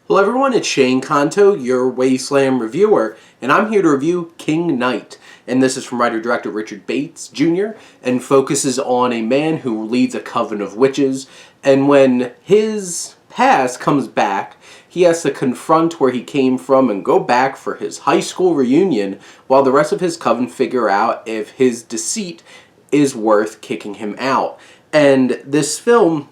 Hello everyone, it's Shane Kanto, your Wasteland reviewer, and I'm here to review King Knight. And this is from writer-director Richard Bates Jr. and focuses on a man who leads a coven of witches, and when his past comes back, he has to confront where he came from and go back for his high school reunion, while the rest of his coven figure out if his deceit is worth kicking him out. And this film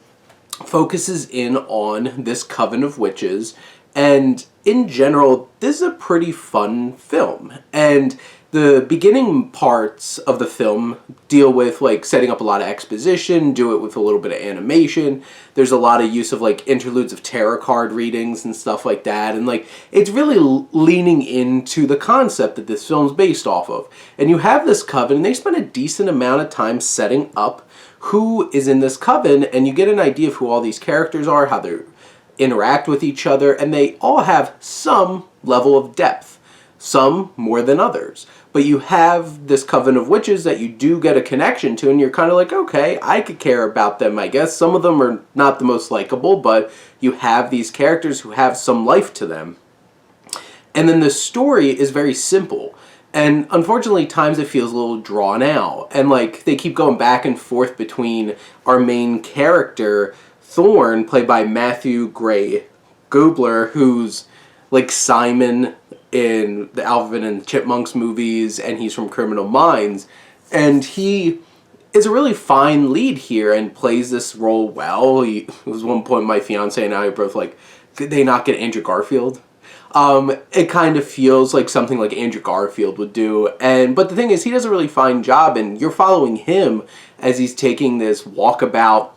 focuses in on this coven of witches, and in general this is a pretty fun film. And the beginning parts of the film deal with like setting up a lot of exposition, do it with a little bit of animation. There's a lot of use of like interludes of tarot card readings and stuff like that, and like it's really leaning into the concept that this film's based off of. And you have this coven, and they spend a decent amount of time setting up who is in this coven, and you get an idea of who all these characters are, how they interact with each other, and they all have some level of depth, some more than others. But you have this coven of witches that you do get a connection to, and you're kind of like, okay, I could care about them, I guess. Some of them are not the most likable, but you have these characters who have some life to them. And then the story is very simple. And unfortunately, times it feels a little drawn out. And like, they keep going back and forth between our main character, Thorn, played by Matthew Gray Gubler, who's like Simon in the Alvin and the Chipmunks movies, and he's from Criminal Minds. And he is a really fine lead here and plays this role well. It was one point my fiance and I were both like, could they not get Andrew Garfield? It kind of feels like something like Andrew Garfield would do. But the thing is, he does a really fine job, and you're following him as he's taking this walkabout,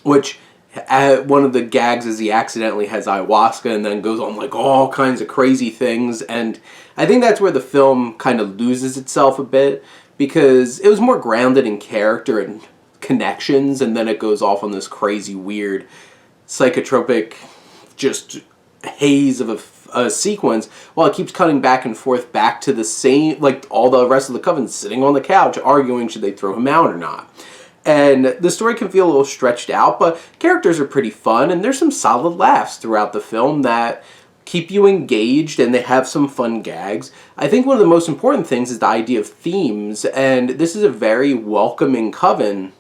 which one of the gags is he accidentally has ayahuasca and then goes on like all kinds of crazy things. And I think that's where the film kind of loses itself a bit, because it was more grounded in character and connections, and then it goes off on this crazy, weird, psychotropic, just haze of a sequence, while it keeps cutting back and forth back to the same, like all the rest of the coven sitting on the couch arguing should they throw him out or not. And the story can feel a little stretched out, but characters are pretty fun, and there's some solid laughs throughout the film that keep you engaged, and they have some fun gags. I think one of the most important things is the idea of themes, and this is a very welcoming coven,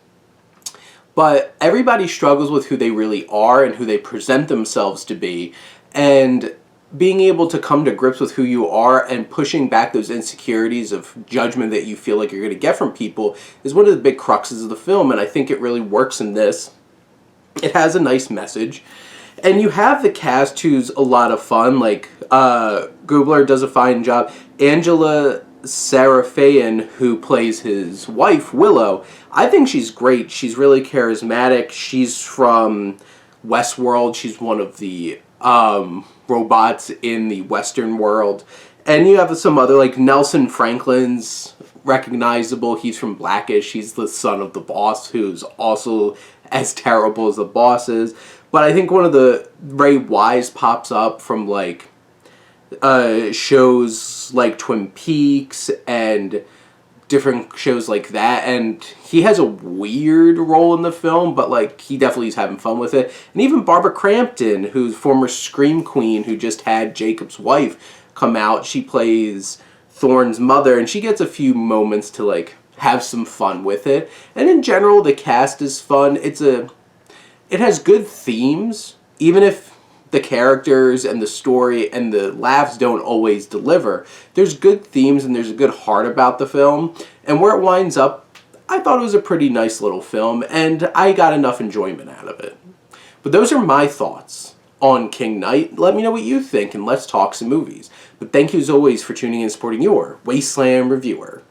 but everybody struggles with who they really are and who they present themselves to be. And being able to come to grips with who you are and pushing back those insecurities of judgment that you feel like you're going to get from people is one of the big cruxes of the film, and I think it really works in this. It has a nice message, and you have the cast who's a lot of fun. Like, Gubler does a fine job. Angela Sarafyan, who plays his wife, Willow, I think she's great. She's really charismatic. She's from Westworld. She's one of the robots in the Western world. And you have some other, like Nelson Franklin's recognizable. He's from Blackish. He's the son of the boss, who's also as terrible as the boss is. But I think one of the Ray Wise pops up from like shows like Twin Peaks and different shows like that, and he has a weird role in the film, but like he definitely is having fun with it. And even Barbara Crampton, who's former Scream Queen, who just had Jacob's wife come out, she plays Thorne's mother, and she gets a few moments to like have some fun with it. And in general, the cast is fun. It has good themes, even if the characters and the story and the laughs don't always deliver. There's good themes and there's a good heart about the film. And where it winds up, I thought it was a pretty nice little film, and I got enough enjoyment out of it. But those are my thoughts on King Knight. Let me know what you think, and let's talk some movies. But thank you as always for tuning in and supporting your Wasteland reviewer.